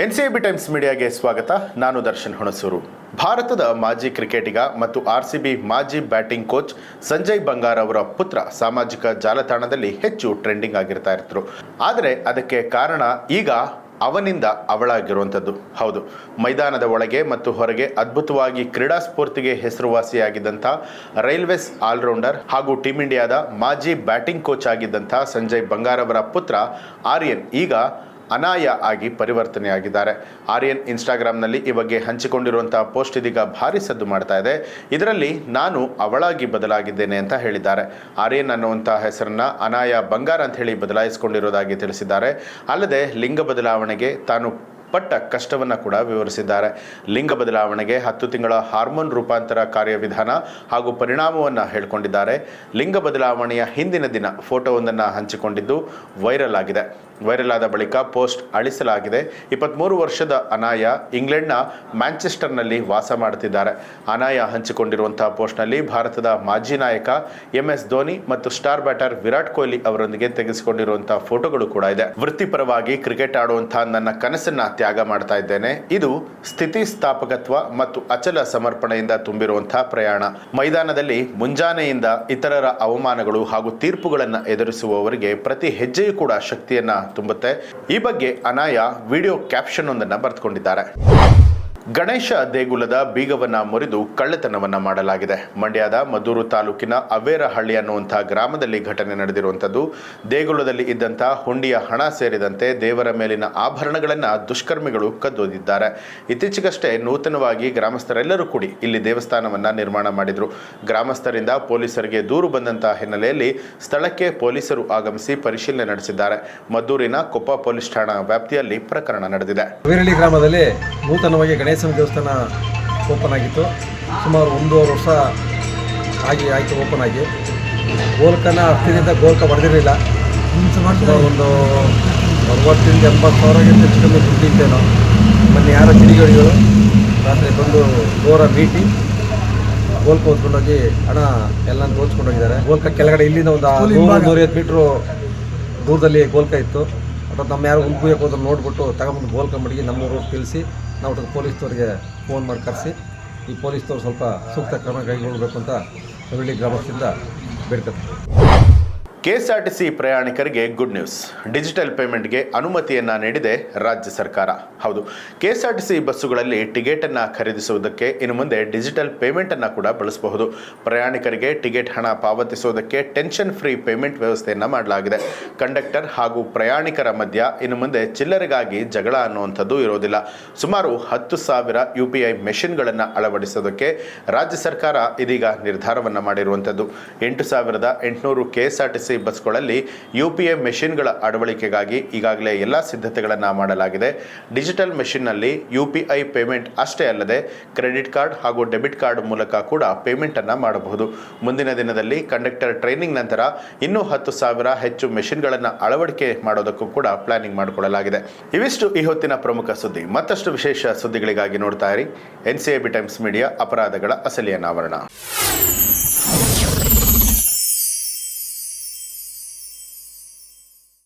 NCB times ಮೀಡಿಯಾಗೆ ಸ್ವಾಗತ. ನಾನು ದರ್ಶನ್ ಹುಣಸೂರು. ಭಾರತದ ಮಾಜಿ ಕ್ರಿಕೆಟಿಗ ಮತ್ತು ಆರ್ಸಿಬಿ ಮಾಜಿ ಬ್ಯಾಟಿಂಗ್ ಕೋಚ್ ಸಂಜಯ್ ಬಂಗಾರ್ ಅವರ ಪುತ್ರ ಸಾಮಾಜಿಕ ಜಾಲತಾಣದಲ್ಲಿ ಹೆಚ್ಚು ಟ್ರೆಂಡಿಂಗ್ ಆಗಿರ್ತಾ ಇರ್ತರು. ಆದರೆ ಅದಕ್ಕೆ ಕಾರಣ ಈಗ ಅವನಿಂದ ಅವಳಾಗಿರುವಂಥದ್ದು. ಹೌದು, ಮೈದಾನದ ಒಳಗೆ ಮತ್ತು ಹೊರಗೆ ಅದ್ಭುತವಾಗಿ ಕ್ರೀಡಾ ಸ್ಫೂರ್ತಿಗೆ ಹೆಸರುವಾಸಿಯಾಗಿದ್ದಂಥ ರೈಲ್ವೇಸ್ ಆಲ್ರೌಂಡರ್ ಹಾಗೂ ಟೀಮ್ ಇಂಡಿಯಾದ ಮಾಜಿ ಬ್ಯಾಟಿಂಗ್ ಕೋಚ್ ಆಗಿದ್ದಂಥ ಸಂಜಯ್ ಬಂಗಾರ್ ಅವರ ಪುತ್ರ ಆರ್ಯನ್ ಈಗ ಅನಾಯ ಆಗಿ ಪರಿವರ್ತನೆಯಾಗಿದ್ದಾರೆ. ಆರ್ಯನ್ ಇನ್ಸ್ಟಾಗ್ರಾಮ್ನಲ್ಲಿ ಈ ಬಗ್ಗೆ ಹಂಚಿಕೊಂಡಿರುವಂಥ ಪೋಸ್ಟ್ ಇದೀಗ ಭಾರಿ ಸದ್ದು ಮಾಡ್ತಾ ಇದೆ. ಇದರಲ್ಲಿ ನಾನು ಅವಳಾಗಿ ಬದಲಾಗಿದ್ದೇನೆ ಅಂತ ಹೇಳಿದ್ದಾರೆ. ಆರ್ಯನ್ ಅನ್ನುವಂಥ ಹೆಸರನ್ನ ಅನಾಯ ಬಂಗಾರ್ ಅಂತ ಹೇಳಿ ಬದಲಾಯಿಸಿಕೊಂಡಿರೋದಾಗಿ ತಿಳಿಸಿದ್ದಾರೆ. ಅಲ್ಲದೆ ಲಿಂಗ ಬದಲಾವಣೆಗೆ ತಾನು ಪಟ್ಟ ಕಷ್ಟವನ್ನು ಕೂಡ ವಿವರಿಸಿದ್ದಾರೆ. ಲಿಂಗ ಬದಲಾವಣೆಗೆ 10 ತಿಂಗಳ ಹಾರ್ಮೋನ್ ರೂಪಾಂತರ ಕಾರ್ಯವಿಧಾನ ಹಾಗೂ ಪರಿಣಾಮವನ್ನು ಹೇಳಿಕೊಂಡಿದ್ದಾರೆ. ಲಿಂಗ ಬದಲಾವಣೆಯ ಹಿಂದಿನ ದಿನ ಫೋಟೋವೊಂದನ್ನು ಹಂಚಿಕೊಂಡಿದ್ದು ವೈರಲ್ ಆಗಿದೆ. ವೈರಲ್ ಆದ ಬಳಿಕ ಪೋಸ್ಟ್ ಅಳಿಸಲಾಗಿದೆ. 23 ವರ್ಷದ ಅನಾಯ ಇಂಗ್ಲೆಂಡ್ನ ಮ್ಯಾಂಚೆಸ್ಟರ್ನಲ್ಲಿ ವಾಸ ಮಾಡುತ್ತಿದ್ದಾರೆ. ಅನಾಯ ಹಂಚಿಕೊಂಡಿರುವಂತಹ ಪೋಸ್ಟ್ನಲ್ಲಿ ಭಾರತದ ಮಾಜಿ ನಾಯಕ MS ಧೋನಿ ಮತ್ತು ಸ್ಟಾರ್ ಬ್ಯಾಟರ್ ವಿರಾಟ್ ಕೊಹ್ಲಿ ಅವರೊಂದಿಗೆ ತೆಗೆಸಿಕೊಂಡಿರುವಂತಹ ಫೋಟೋಗಳು ಕೂಡ ಇದೆ. ವೃತ್ತಿಪರವಾಗಿ ಕ್ರಿಕೆಟ್ ಆಡುವಂತಹ ನನ್ನ ಕನಸನ್ನ ತ್ಯಾಗ ಮಾಡ್ತಾ ಇದ್ದೇನೆ. ಇದು ಸ್ಥಿತಿಸ್ಥಾಪಕತ್ವ ಮತ್ತು ಅಚಲ ಸಮರ್ಪಣೆಯಿಂದ ತುಂಬಿರುವಂತಹ ಪ್ರಯಾಣ. ಮೈದಾನದಲ್ಲಿ ಮುಂಜಾನೆಯಿಂದ ಇತರರ ಅವಮಾನಗಳು ಹಾಗೂ ತೀರ್ಪುಗಳನ್ನು ಎದುರಿಸುವವರಿಗೆ ಪ್ರತಿ ಹೆಜ್ಜೆಯೂ ಕೂಡ ಶಕ್ತಿಯನ್ನ ತುಂಬುತ್ತೆ. ಈ ಬಗ್ಗೆ ಅನಾಯ ವಿಡಿಯೋ ಕ್ಯಾಪ್ಷನ್ ಒಂದನ್ನು ಬರೆದುಕೊಂಡಿದ್ದಾರೆ. ಗಣೇಶ ದೇಗುಲದ ಬೀಗವನ್ನ ಮುರಿದು ಕಳ್ಳತನವನ್ನ ಮಾಡಲಾಗಿದೆ. ಮಂಡ್ಯದ ಮದ್ದೂರು ತಾಲೂಕಿನ ಅವೇರಹಳ್ಳಿ ಅನ್ನುವಂತಹ ಗ್ರಾಮದಲ್ಲಿ ಘಟನೆ ನಡೆದಿರುವಂಥದ್ದು. ದೇಗುಲದಲ್ಲಿ ಇದ್ದಂಥ ಹುಂಡಿಯ ಹಣ ಸೇರಿದಂತೆ ದೇವರ ಮೇಲಿನ ಆಭರಣಗಳನ್ನು ದುಷ್ಕರ್ಮಿಗಳು ಕದ್ದೊಯ್ದಿದ್ದಾರೆ. ಇತ್ತೀಚೆಗಷ್ಟೇ ನೂತನವಾಗಿ ಗ್ರಾಮಸ್ಥರೆಲ್ಲರೂ ಕೂಡಿ ಇಲ್ಲಿ ದೇವಸ್ಥಾನವನ್ನ ನಿರ್ಮಾಣ ಮಾಡಿದ್ರು. ಗ್ರಾಮಸ್ಥರಿಂದ ಪೊಲೀಸರಿಗೆ ದೂರು ಬಂದಂತಹ ಹಿನ್ನೆಲೆಯಲ್ಲಿ ಸ್ಥಳಕ್ಕೆ ಪೊಲೀಸರು ಆಗಮಿಸಿ ಪರಿಶೀಲನೆ ನಡೆಸಿದ್ದಾರೆ. ಮದ್ದೂರಿನ ಕೊಪ್ಪ ಪೊಲೀಸ್ ಠಾಣಾ ವ್ಯಾಪ್ತಿಯಲ್ಲಿ ಪ್ರಕರಣ ನಡೆದಿದೆ. ಅವೇರಹಳ್ಳಿ ಗ್ರಾಮದಲ್ಲಿ ನೂತನವಾಗಿ ಗಣೇಶ ದೇವಸ್ಥಾನ ಓಪನ್ ಆಗಿತ್ತು. ಸುಮಾರು 1.5 ವರ್ಷ ಆಯಿತು ಓಪನ್ ಆಗಿ. ಗೋಲ್ಕನ ಹತ್ತಿರದಿಂದ ಗೋಲ್ಕ ಬರೆದಿರಲಿಲ್ಲ. ಒಂದು 60-80 ಸಾವಿರಕ್ಕಿಂತ ಹೆಚ್ಚು ಕಮ್ಮಿ ದುಡ್ಡಿದ್ದೇನೋ. ಮೊನ್ನೆ ಯಾರೋ ಕಿಡಿಗೇಡಿಗಳು ರಾತ್ರಿ ಬಂದು ಗೋರ ಮೀಟಿ ಗೋಲ್ಕ ಹೊತ್ಕೊಂಡೋಗಿ ಹಣ ಎಲ್ಲ ತೋರಿಸ್ಕೊಂಡೋಗಿದ್ದಾರೆ. ಗೋಲ್ಕ ಕೆಳಗಡೆ ಇಲ್ಲಿಂದ ಒಂದು 150 ಮೀಟ್ರು ದೂರದಲ್ಲಿ ಗೋಲ್ಕ ಇತ್ತು. ಅಥವಾ ನಮ್ಮ ಯಾರು ಉಲ್ಕುಯ್ಯಕ್ಕೆ ಹೋದ್ರೆ ನೋಡ್ಬಿಟ್ಟು ತಗೊಂಬಂದು ಗೋಲ್ಕ ಮಡಿಗೆ ನಮ್ಮೂರು ತಿಳಿಸಿ ನಾವು ಪೊಲೀಸ್ನವ್ರಿಗೆ ಫೋನ್ ಮಾಡಿ ಕರೆಸಿ ಈ ಪೊಲೀಸ್ನವ್ರು ಸ್ವಲ್ಪ ಸೂಕ್ತ ಕ್ರಮ ಕೈಗೊಳ್ಳಬೇಕು ಅಂತ ಹಳ್ಳಿ ಗ್ರಾಮಸ್ಥರಿಂದ ಬೇಡ್ಕೊತಾರೆ. KSRTC ಪ್ರಯಾಣಿಕರಿಗೆ ಗುಡ್ ನ್ಯೂಸ್. ಡಿಜಿಟಲ್ ಪೇಮೆಂಟ್ಗೆ ಅನುಮತಿಯನ್ನ ನೀಡಿದೆ ರಾಜ್ಯ ಸರ್ಕಾರ. ಹೌದು, KSRTC ಬಸ್ಸುಗಳಲ್ಲಿ ಟಿಕೆಟ್ ಅನ್ನ ಖರೀದಿಸುವುದಕ್ಕೆ ಇನ್ನು ಮುಂದೆ ಡಿಜಿಟಲ್ ಪೇಮೆಂಟ್ ಅನ್ನ ಕೂಡ ಬಳಸಬಹುದು. ಪ್ರಯಾಣಿಕರಿಗೆ ಟಿಕೆಟ್ ಹಣ ಪಾವತಿಸುವುದಕ್ಕೆ ಟೆನ್ಷನ್ ಫ್ರೀ ಪೇಮೆಂಟ್ ವ್ಯವಸ್ಥೆಯನ್ನ ಮಾಡಲಾಗಿದೆ. ಕಂಡಕ್ಟರ್ ಹಾಗೂ ಪ್ರಯಾಣಿಕರ ಮಧ್ಯ ಇನ್ನು ಮುಂದೆ ಚಿಲ್ಲರೆಗಾಗಿ ಜಗಳ ಅನ್ನುವಂಥದ್ದು ಇರೋದಿಲ್ಲ. ಸುಮಾರು 10,000 UPI ಮೆಷಿನ್ಗಳನ್ನು ಅಳವಡಿಸೋದಕ್ಕೆ ರಾಜ್ಯ ಸರ್ಕಾರ ಇದೀಗ ನಿರ್ಧಾರವನ್ನ ಮಾಡಿರುವಂಥದ್ದು. 8,800 KSRTC ಬಸ್ಗಳಲ್ಲಿ UPI ಮೆಷಿನ್ಗಳ ಅಳವಡಿಕೆಗಾಗಿ ಈಗಾಗಲೇ ಎಲ್ಲ ಸಿದ್ಧತೆಗಳನ್ನು ಮಾಡಲಾಗಿದೆ. ಡಿಜಿಟಲ್ ಮೆಷಿನ್ನಲ್ಲಿ UPI ಪೇಮೆಂಟ್ ಅಷ್ಟೇ ಅಲ್ಲದೆ ಕ್ರೆಡಿಟ್ ಕಾರ್ಡ್ ಹಾಗೂ ಡೆಬಿಟ್ ಕಾರ್ಡ್ ಮೂಲಕ ಕೂಡ ಪೇಮೆಂಟ್ ಅನ್ನು ಮಾಡಬಹುದು. ಮುಂದಿನ ದಿನದಲ್ಲಿ ಕಂಡಕ್ಟರ್ ಟ್ರೈನಿಂಗ್ ನಂತರ ಇನ್ನೂ 10,000 ಹೆಚ್ಚು ಮೆಷಿನ್ಗಳನ್ನು ಅಳವಡಿಕೆ ಮಾಡೋದಕ್ಕೂ ಕೂಡ ಪ್ಲಾನಿಂಗ್ ಮಾಡಿಕೊಳ್ಳಲಾಗಿದೆ. ಇವಿಷ್ಟು ಈ ಹೊತ್ತಿನ ಪ್ರಮುಖ ಸುದ್ದಿ. ಮತ್ತಷ್ಟು ವಿಶೇಷ ಸುದ್ದಿಗಳಿಗಾಗಿ ನೋಡ್ತಾ ಇರಿ NCAB ಟೈಮ್ಸ್ ಮೀಡಿಯಾ, ಅಪರಾಧಗಳ ಅಸಲಿ ಅನಾವರಣ.